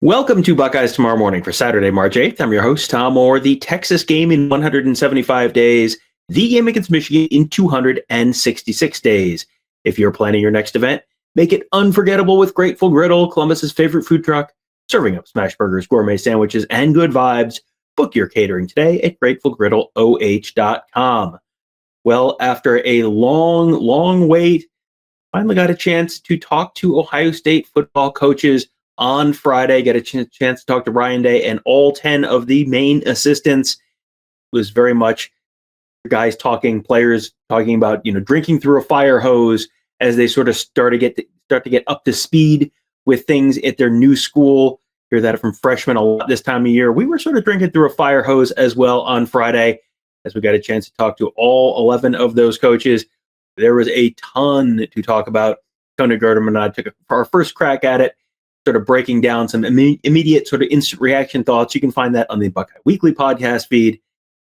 Welcome to Buckeyes Tomorrow Morning for Saturday, March 8th. I'm your host, Tom Orr. The Texas game in 175 days, the game against Michigan in 266 days. If you're planning your next event, make it unforgettable with Grateful Griddle, Columbus's favorite food truck, serving up smash burgers, gourmet sandwiches, and good vibes. Book your catering today at gratefulgriddleoh.com. Well, after a long wait, finally got a chance to talk to Ohio State football coaches on Friday, get a chance to talk to Ryan Day and all 10 of the main assistants. It was very much guys talking, players talking about, drinking through a fire hose as they sort of start to get up to speed with things at their new school. Hear that from freshmen a lot this time of year. We were sort of drinking through a fire hose as well on Friday as we got a chance to talk to all 11 of those coaches. There was a ton to talk about. Tony Gerdeman and I took our first crack at it, sort of breaking down some immediate sort of instant reaction thoughts. You can find that on the Buckeye Weekly podcast feed.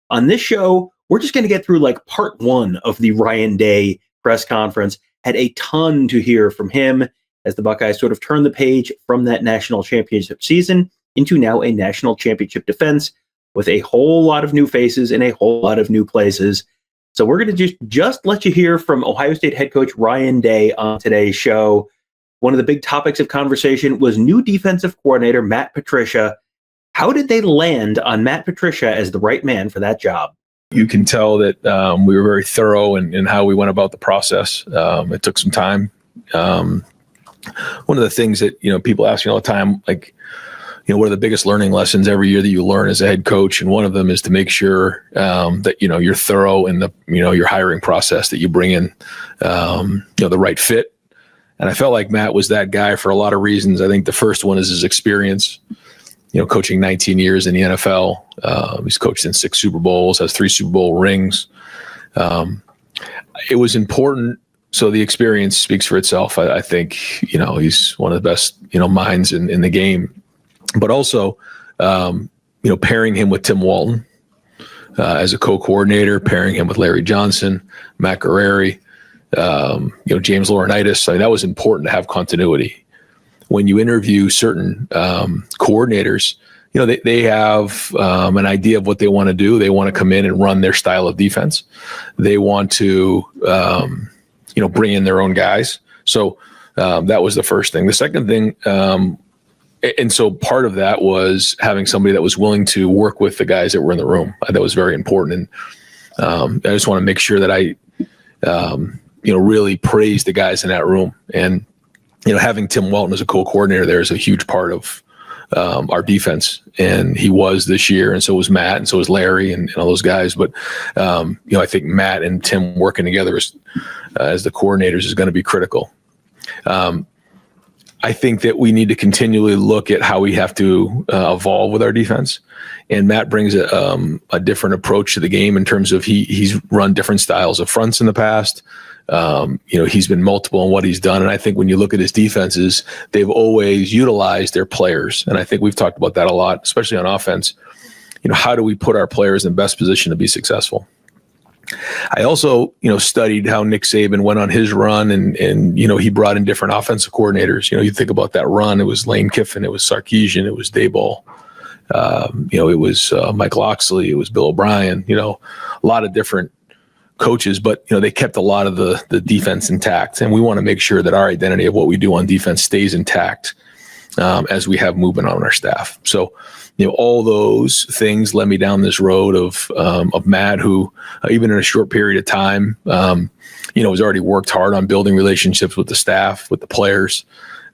On this show, we're just going to get through like part one of the Ryan Day press conference. Had a ton to hear from him as the Buckeyes sort of turn the page from that national championship season into now a national championship defense with a whole lot of new faces in a whole lot of new places. So we're going to just let you hear from Ohio State head coach Ryan Day on today's show. One of the big topics of conversation was new defensive coordinator Matt Patricia. How did they land on Matt Patricia as the right man for that job? You can tell that we were very thorough in how we went about the process. It took some time. One of the things that, people ask me all the time, like, what are the biggest learning lessons every year that you learn as a head coach? And one of them is to make sure that, you're thorough in your hiring process, that you bring in, the right fit. And I felt like Matt was that guy for a lot of reasons. I think the first one is his experience, coaching 19 years in the NFL. He's coached in 6 Super Bowls, has 3 Super Bowl rings. It was important. So the experience speaks for itself. I think, he's one of the best, minds in the game. But also, pairing him with Tim Walton as a co-coordinator, pairing him with Larry Johnson, Matt Guerrieri, James Laurinaitis. I mean, that was important to have continuity. When you interview certain coordinators, they have an idea of what they want to do. They want to come in and run their style of defense. They want to, bring in their own guys. So that was the first thing. The second thing, and so part of that was having somebody that was willing to work with the guys that were in the room. That was very important. And I just want to make sure that I, really praise the guys in that room. And, having Tim Walton as a co-coordinator there is a huge part of our defense. And he was this year, and so was Matt, and so was Larry and all those guys. But, I think Matt and Tim working together as the coordinators is going to be critical. I think that we need to continually look at how we have to evolve with our defense. And Matt brings a different approach to the game in terms of he's run different styles of fronts in the past. He's been multiple in what he's done. And I think when you look at his defenses, they've always utilized their players. And I think we've talked about that a lot, especially on offense. How do we put our players in best position to be successful? I also, studied how Nick Saban went on his run and he brought in different offensive coordinators. You think about that run, it was Lane Kiffin, it was Sarkisian, it was Daboll, it was Mike Loxley, it was Bill O'Brien, a lot of different coaches, but, they kept a lot of the defense intact. And we want to make sure that our identity of what we do on defense stays intact as we have movement on our staff. So, all those things led me down this road of Matt, who even in a short period of time, has already worked hard on building relationships with the staff, with the players,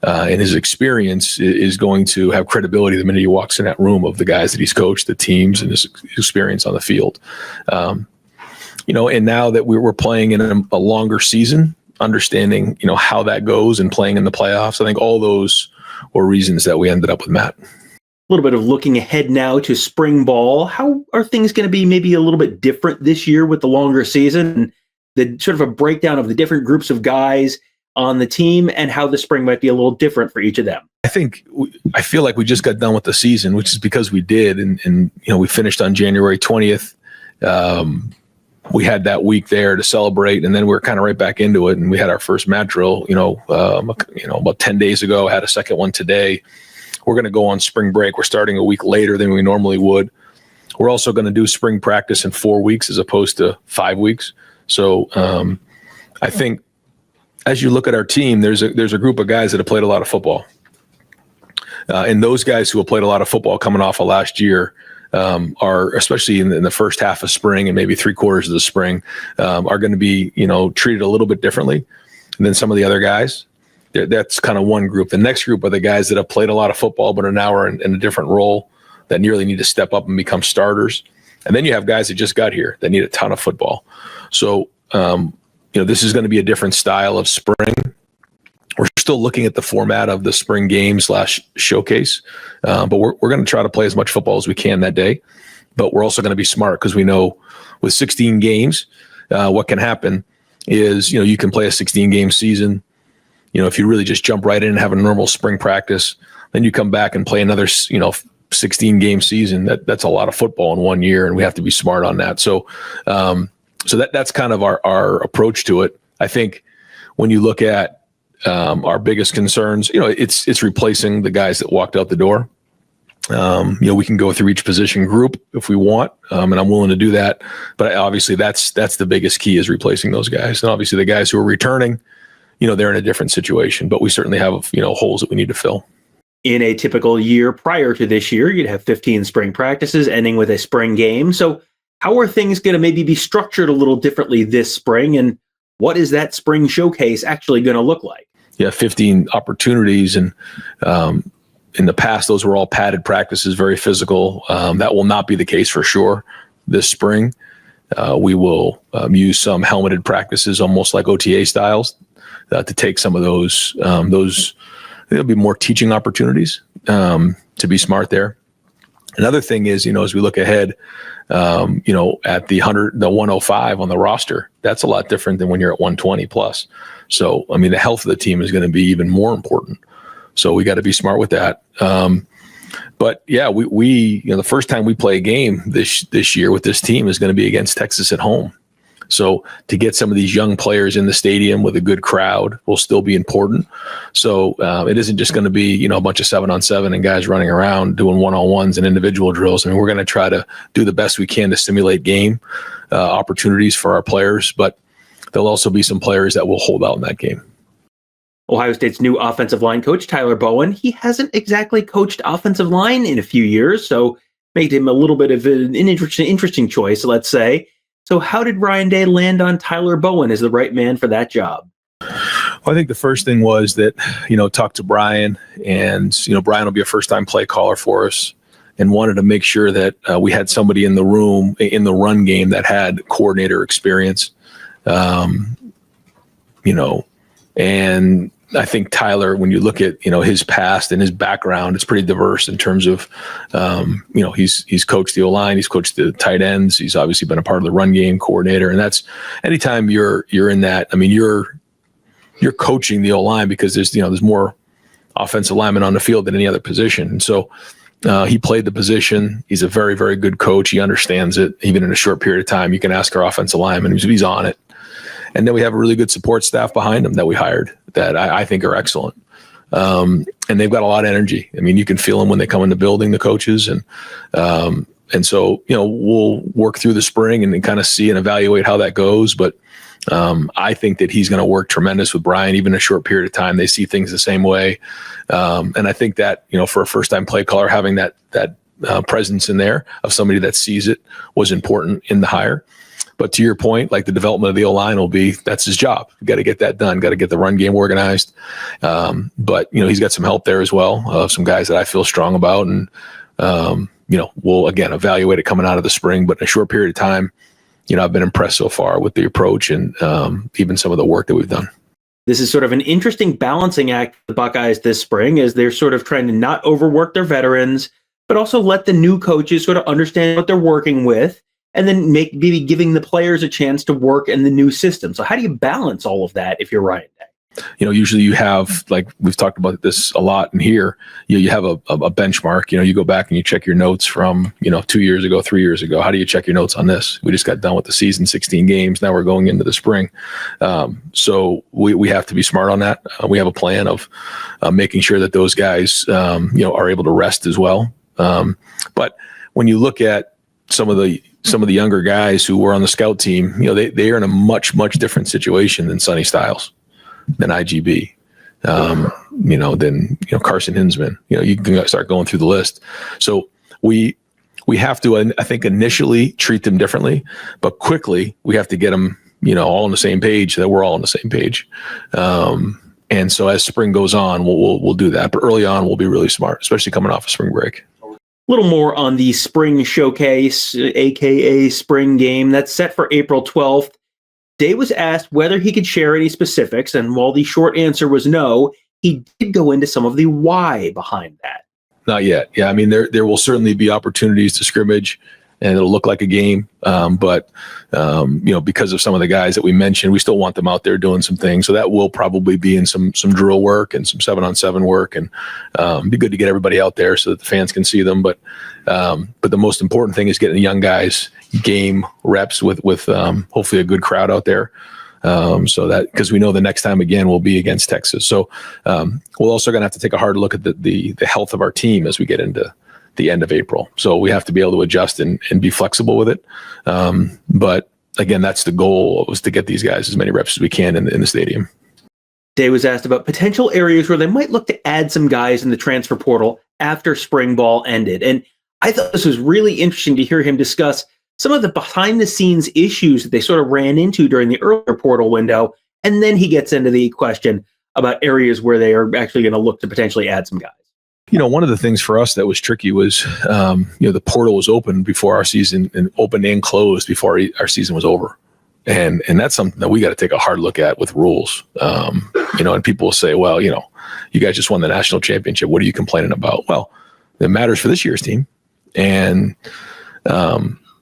and his experience is going to have credibility the minute he walks in that room of the guys that he's coached, the teams, and his experience on the field. And now that we're playing in a longer season, understanding, how that goes and playing in the playoffs, I think all those were reasons that we ended up with Matt. A little bit of looking ahead now to spring ball. How are things going to be maybe a little bit different this year with the longer season? The sort of a breakdown of the different groups of guys on the team and how the spring might be a little different for each of them. I feel like we just got done with the season, which is because we did. And we finished on January 20th. We had that week there to celebrate, and then we were kind of right back into it. And we had our first mat drill, about 10 days ago, had a second one today. we're going to go on spring break. We're starting a week later than we normally would. We're also going to do spring practice in 4 weeks as opposed to 5 weeks. So I think as you look at our team, there's a group of guys that have played a lot of football. And those guys who have played a lot of football coming off of last year are, especially in the first half of spring and maybe 3/4 of the spring, are going to be, treated a little bit differently than some of the other guys. That's kind of one group. The next group are the guys that have played a lot of football but are now in a different role that nearly need to step up and become starters. And then you have guys that just got here that need a ton of football. So, this is going to be a different style of spring. We're still looking at the format of the spring game / showcase, but we're going to try to play as much football as we can that day. But we're also going to be smart because we know with 16 games, what can happen is, you can play a 16-game season. If you really just jump right in and have a normal spring practice, then you come back and play another, 16-game season. That's a lot of football in 1 year, and we have to be smart on that. So, that's kind of our approach to it. I think when you look at our biggest concerns, it's replacing the guys that walked out the door. We can go through each position group if we want, and I'm willing to do that. But obviously, that's the biggest key is replacing those guys. And obviously, the guys who are returning, they're in a different situation. But we certainly have holes that we need to fill. In a typical year prior to this year, you'd have 15 spring practices ending with a spring game. So how are things going to maybe be structured a little differently this spring? And what is that spring showcase actually going to look like? Yeah, 15 opportunities. And in the past, those were all padded practices, very physical. That will not be the case for sure this spring. We will use some helmeted practices, almost like OTA styles, to take some of those. There'll be more teaching opportunities to be smart there. Another thing is, as we look ahead, at the 105 on the roster, that's a lot different than when you're at 120 plus. So, the health of the team is going to be even more important. So we got to be smart with that. But yeah, we the first time we play a game this year with this team is going to be against Texas at home. So to get some of these young players in the stadium with a good crowd will still be important. So it isn't just going to be, a bunch of 7-on-7 and guys running around doing one-on-ones and individual drills. We're going to try to do the best we can to simulate game opportunities for our players, but there'll also be some players that will hold out in that game. Ohio State's new offensive line coach, Tyler Bowen, he hasn't exactly coached offensive line in a few years, so made him a little bit of an interesting choice, let's say. So how did Ryan Day land on Tyler Bowen as the right man for that job? Well, I think the first thing was that, talked to Brian, and, Brian will be a first-time play caller for us, and wanted to make sure that we had somebody in the room in the run game that had coordinator experience. And I think Tyler, when you look at, his past and his background, it's pretty diverse in terms of, he's coached the O-line, he's coached the tight ends. He's obviously been a part of the run game coordinator. And that's anytime you're in that, you're coaching the O-line because there's more offensive linemen on the field than any other position. And so he played the position. He's a very, very good coach. He understands it. Even in a short period of time, you can ask our offensive lineman, he's on it. And then we have a really good support staff behind them that we hired that I think are excellent. And they've got a lot of energy. You can feel them when they come in the building, the coaches. And so, we'll work through the spring and kind of see and evaluate how that goes. But I think that he's going to work tremendous with Brian, even in a short period of time. They see things the same way. And I think that, for a first-time play caller, having that presence in there of somebody that sees it was important in the hire. But to your point, like the development of the O-line that's his job. You got to get that done. Got to get the run game organized. But, he's got some help there as well, some guys that I feel strong about. And, we'll, again, evaluate it coming out of the spring. But in a short period of time, I've been impressed so far with the approach and even some of the work that we've done. This is sort of an interesting balancing act for the Buckeyes this spring as they're sort of trying to not overwork their veterans, but also let the new coaches sort of understand what they're working with. And then maybe giving the players a chance to work in the new system. So how do you balance all of that if you're Ryan Day? Usually you have, like we've talked about this a lot in here, you have a benchmark. You go back and you check your notes from 2 years ago, 3 years ago. How do you check your notes on this? We just got done with the season, 16 games. Now we're going into the spring. So we have to be smart on that. We have a plan of making sure that those guys are able to rest as well. But when you look at some of the younger guys who were on the scout team, they are in a much different situation than Sonny Styles, than IGB, than Carson Hinsman. You can start going through the list. So we have to, I think, initially treat them differently, but quickly we have to get them all on the same page, that we're all on the same page. And so as spring goes on, we'll do that. But early on, we'll be really smart, especially coming off of spring break. A little more on the spring showcase, aka spring game, that's set for April 12th. Day was asked whether he could share any specifics, and while the short answer was no, he did go into some of the why behind that. Not yet. Yeah, I mean, there will certainly be opportunities to scrimmage, and it'll look like a game. But because of some of the guys that we mentioned, we still want them out there doing some things. So that will probably be in some drill work and some 7-on-7 work, and be good to get everybody out there so that the fans can see them. But the most important thing is getting the young guys game reps with hopefully a good crowd out there. So that, because we know the next time again will be against Texas. So we're also going to have to take a hard look at the health of our team as we get into the end of April. So we have to be able to adjust and be flexible with it. But again, that's the goal, was to get these guys as many reps as we can in the stadium. Day was asked about potential areas where they might look to add some guys in the transfer portal after spring ball ended. And I thought this was really interesting to hear him discuss some of the behind the scenes issues that they sort of ran into during the earlier portal window. And then he gets into the question about areas where they are actually going to look to potentially add some guys. One of the things for us that was tricky was, the portal was open before our season, and open and closed before our season was over. And that's something that we got to take a hard look at with rules. And people will say, well, you guys just won the national championship. What are you complaining about? Well, it matters for this year's team. And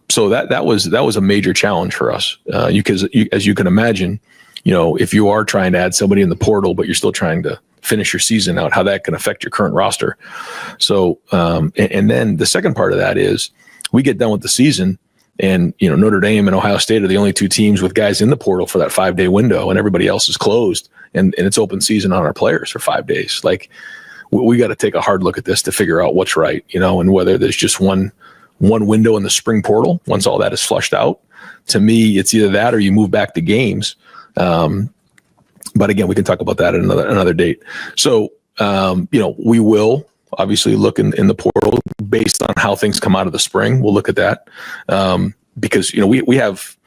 so that was a major challenge for us. Because as you can imagine, if you are trying to add somebody in the portal, but you're still trying to finish your season out, how that can affect your current roster. So, and then the second part of that is we get done with the season, and, Notre Dame and Ohio State are the only two teams with guys in the portal for that 5-day window, and everybody else is closed, and it's open season on our players for 5 days. Like, we got to take a hard look at this to figure out what's right, and whether there's just one window in the spring portal once all that is flushed out. To me, it's either that or you move back to games. But again, we can talk about that at another date. So, we will obviously look in the portal based on how things come out of the spring. We'll look at that because, we have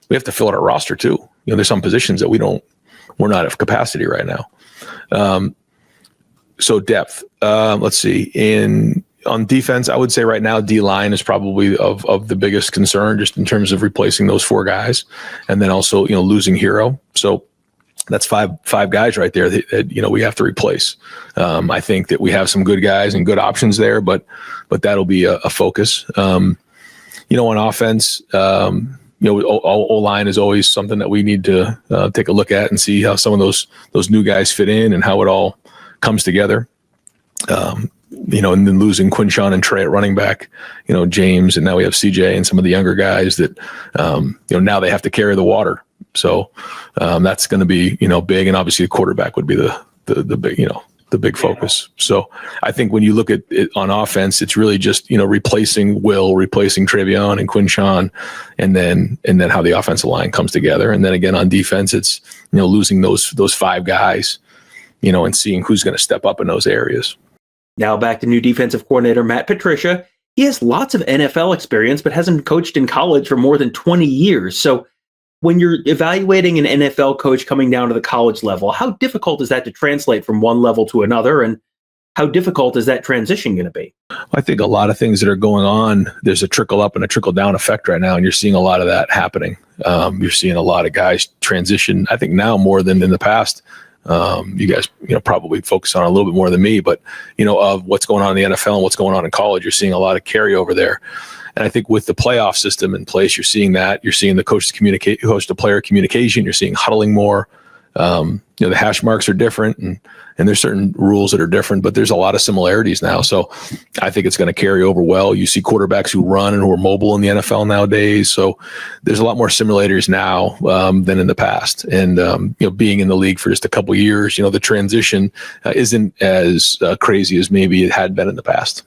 to fill out our roster too. There's some positions that we're not at capacity right now. So depth, let's see, on defense, I would say right now, D-line is probably of the biggest concern, just in terms of replacing those 4 guys. And then also, losing Hero. So that's five guys right there that we have to replace. I think that we have some good guys and good options there, but that'll be a focus. On offense, O-line is always something that we need to take a look at and see how some of those new guys fit in and how it all comes together. And then losing Quinshawn and Trey at running back, James, and now we have CJ and some of the younger guys that, now they have to carry the water. So that's going to be, big. And obviously the quarterback would be the big, the big focus. So I think when you look at it on offense, it's really just, replacing Will, replacing Travion and Quinshawn, and then how the offensive line comes together. And then again, on defense, it's, losing those 5 guys, and seeing who's going to step up in those areas. Now back to new defensive coordinator Matt Patricia. He has lots of NFL experience, but hasn't coached in college for more than 20 years. So when you're evaluating an NFL coach coming down to the college level, how difficult is that to translate from one level to another? And how difficult is that transition going to be? I think a lot of things that are going on, there's a trickle up and a trickle down effect right now. And you're seeing a lot of that happening. You're seeing a lot of guys transition, I think now more than in the past. You guys, probably focus on a little bit more than me, but, of what's going on in the NFL and what's going on in college, you're seeing a lot of carryover there. And I think with the playoff system in place, you're seeing that. You're seeing the coach to player communication. You're seeing huddling more. The hash marks are different, and there's certain rules that are different, but there's a lot of similarities now. So I think it's going to carry over well. You see quarterbacks who run and who are mobile in the NFL nowadays. So there's a lot more simulators now than in the past. And, being in the league for just a couple of years, the transition isn't as crazy as maybe it had been in the past.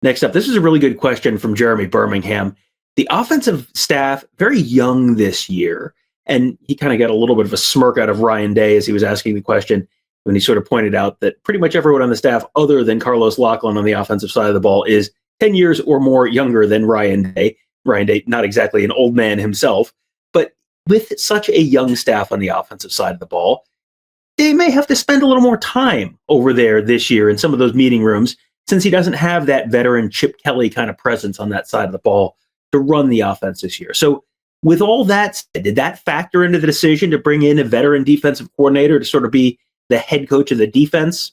Next up, this is a really good question from Jeremy Birmingham. The offensive staff, very young this year. And he kind of got a little bit of a smirk out of Ryan Day as he was asking the question when he sort of pointed out that pretty much everyone on the staff other than Carlos Lachlan on the offensive side of the ball is 10 years or more younger than Ryan Day. Ryan Day, not exactly an old man himself, but with such a young staff on the offensive side of the ball, they may have to spend a little more time over there this year in some of those meeting rooms since he doesn't have that veteran Chip Kelly kind of presence on that side of the ball to run the offense this year. So with all that said, did that factor into the decision to bring in a veteran defensive coordinator to sort of be the head coach of the defense?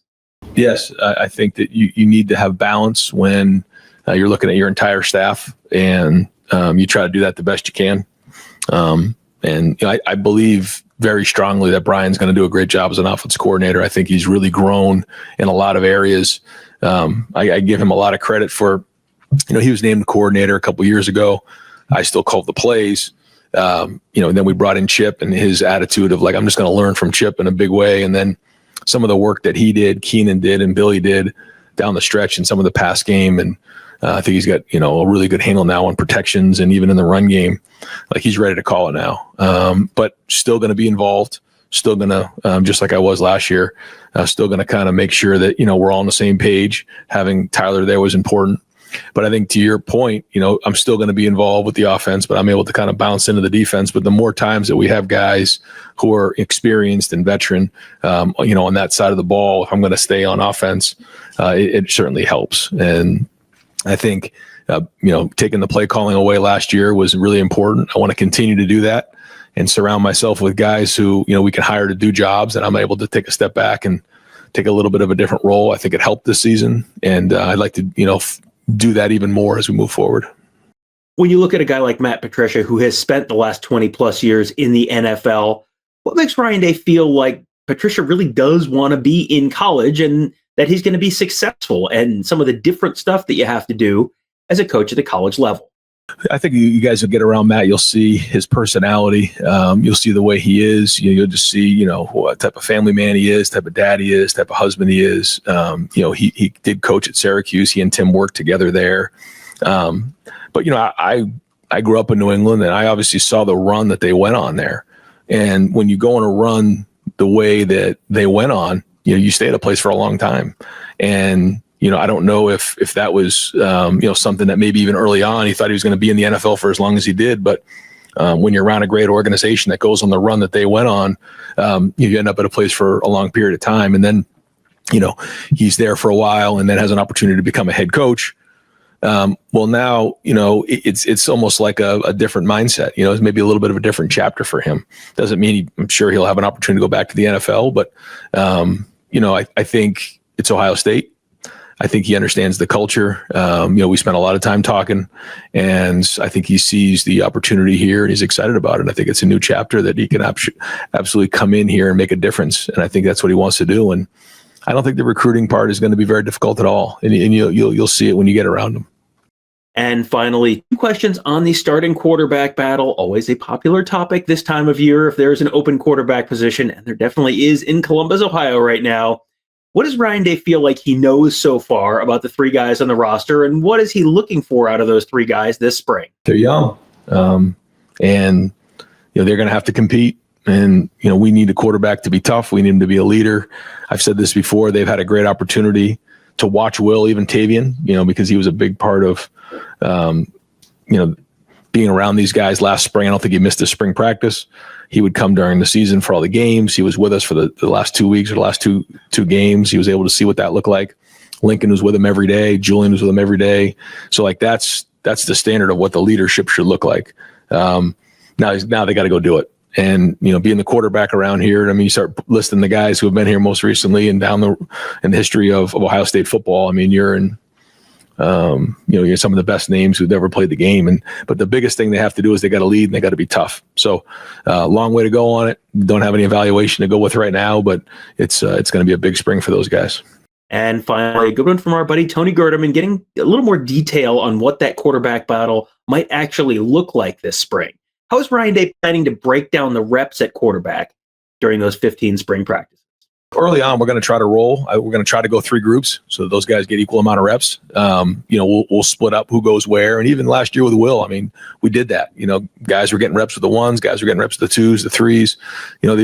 Yes, I think that you need to have balance when you're looking at your entire staff, and you try to do that the best you can. I believe very strongly that Brian's going to do a great job as an offensive coordinator. I think he's really grown in a lot of areas. I give him a lot of credit for, he was named coordinator a couple years ago. I still called the plays. And then we brought in Chip and his attitude of like, I'm just going to learn from Chip in a big way. And then some of the work that he did, Keenan did, and Billy did down the stretch in some of the pass game. And I think he's got, a really good handle now on protections and even in the run game. Like he's ready to call it now, but still going to be involved, still going to, just like I was last year, still going to kind of make sure that, we're all on the same page. Having Tyler there was important. But I think to your point, I'm still going to be involved with the offense, but I'm able to kind of bounce into the defense. But the more times that we have guys who are experienced and veteran, on that side of the ball, if I'm going to stay on offense, it certainly helps. And I think, taking the play calling away last year was really important. I want to continue to do that and surround myself with guys who, we can hire to do jobs, and I'm able to take a step back and take a little bit of a different role. I think it helped this season, and I'd like to, do that even more as we move forward. When you look at a guy like Matt Patricia, who has spent the last 20 plus years in the NFL, what makes Ryan Day feel like Patricia really does want to be in college and that he's going to be successful, and some of the different stuff that you have to do as a coach at the college level? I think you guys will get around Matt. You'll see his personality. You'll see the way he is. You'll just see, what type of family man he is, type of dad he is, type of husband he is. He did coach at Syracuse. He and Tim worked together there. But I grew up in New England, and I obviously saw the run that they went on there. And when you go on a run the way that they went on, you stay at a place for a long time. And I don't know if that was, something that maybe even early on he thought he was going to be in the NFL for as long as he did. But when you're around a great organization that goes on the run that they went on, you end up at a place for a long period of time. And then, he's there for a while and then has an opportunity to become a head coach. Well, now, it's almost like a different mindset. It's maybe a little bit of a different chapter for him. Doesn't mean I'm sure he'll have an opportunity to go back to the NFL, but, I think it's Ohio State. I think he understands the culture. We spent a lot of time talking, and I think he sees the opportunity here and he's excited about it. I think it's a new chapter that he can absolutely come in here and make a difference. And I think that's what he wants to do. And I don't think the recruiting part is going to be very difficult at all. And you'll see it when you get around him. And finally, 2 questions on the starting quarterback battle. Always a popular topic this time of year if there's an open quarterback position, and there definitely is in Columbus, Ohio right now. What does Ryan Day feel like he knows so far about the 3 guys on the roster, and what is he looking for out of those 3 guys this spring? They're young, and they're going to have to compete. And we need a quarterback to be tough. We need him to be a leader. I've said this before. They've had a great opportunity to watch Will, even Tavian, because he was a big part of, being around these guys last spring. I don't think he missed a spring practice. He would come during the season for all the games. He was with us for the last 2 weeks or the last two games. He was able to see what that looked like. Lincoln was with him every day. Julian was with him every day. So that's the standard of what the leadership should look like. Now they got to go do it. And, being the quarterback around here, you start listing the guys who have been here most recently and in the history of Ohio State football. You're in You're some of the best names who've ever played the game. But the biggest thing they have to do is they got to lead and they got to be tough. So long way to go on it. Don't have any evaluation to go with right now, but it's going to be a big spring for those guys. And finally, a good one from our buddy Tony Gerdeman, getting a little more detail on what that quarterback battle might actually look like this spring. How is Ryan Day planning to break down the reps at quarterback during those 15 spring practices? Early on, we're going to try to roll. We're going to try to go 3 groups so that those guys get equal amount of reps. We'll split up who goes where. And even last year with Will, I mean, we did that. Guys were getting reps with the 1s, guys were getting reps with the 2s, the 3s.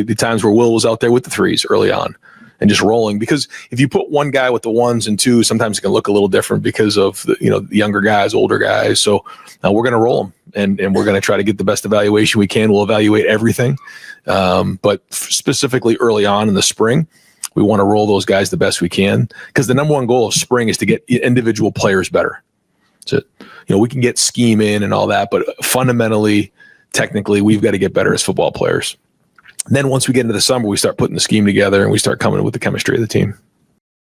The times where Will was out there with the 3s early on and just rolling. Because if you put one guy with the 1s and 2s, sometimes it can look a little different because of the younger guys, older guys. So we're going to roll them. And we're going to try to get the best evaluation we can. We'll evaluate everything. But specifically early on in the spring, we want to roll those guys the best we can, because the number one goal of spring is to get individual players better. So, we can get scheme in and all that, but fundamentally, technically, we've got to get better as football players. And then once we get into the summer, we start putting the scheme together and we start coming with the chemistry of the team.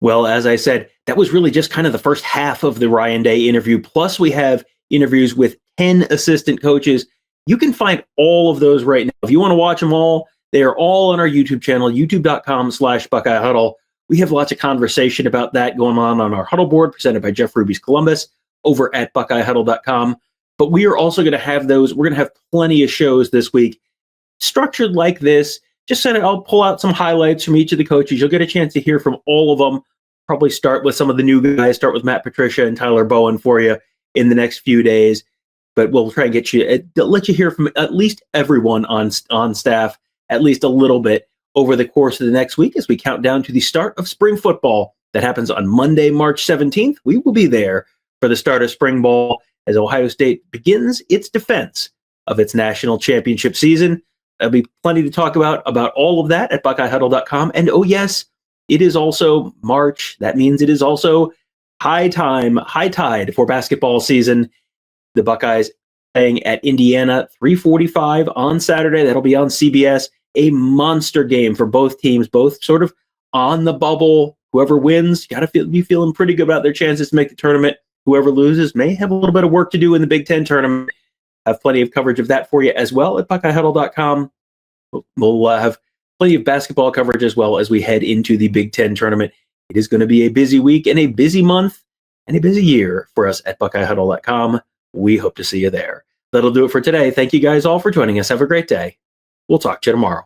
Well, as I said, that was really just kind of the first half of the Ryan Day interview. Plus, we have interviews with 10 assistant coaches. You can find all of those right now. If you want to watch them all, they are all on our YouTube channel, youtube.com/Buckeye Huddle. We have lots of conversation about that going on our huddle board presented by Jeff Ruby's Columbus over at BuckeyeHuddle.com. But we are also going to have those. We're going to have plenty of shows this week structured like this. Just said I'll pull out some highlights from each of the coaches. You'll get a chance to hear from all of them. Probably start with some of the new guys, start with Matt Patricia and Tyler Bowen for you in the next few days. But we'll try and let you hear from at least everyone on staff, at least a little bit over the course of the next week as we count down to the start of spring football. That happens on Monday, March 17th. We will be there for the start of spring ball as Ohio State begins its defense of its national championship season. There'll be plenty to talk about all of that at BuckeyeHuddle.com. And oh yes, it is also March. That means it is also high tide for basketball season. The Buckeyes playing at Indiana, 3:45 on Saturday. That'll be on CBS. A monster game for both teams, both sort of on the bubble. Whoever wins, got to be feeling pretty good about their chances to make the tournament. Whoever loses may have a little bit of work to do in the Big Ten tournament. Have plenty of coverage of that for you as well at BuckeyeHuddle.com. We'll have plenty of basketball coverage as well as we head into the Big Ten tournament. It is going to be a busy week and a busy month and a busy year for us at BuckeyeHuddle.com. We hope to see you there. That'll do it for today. Thank you guys all for joining us. Have a great day. We'll talk to you tomorrow.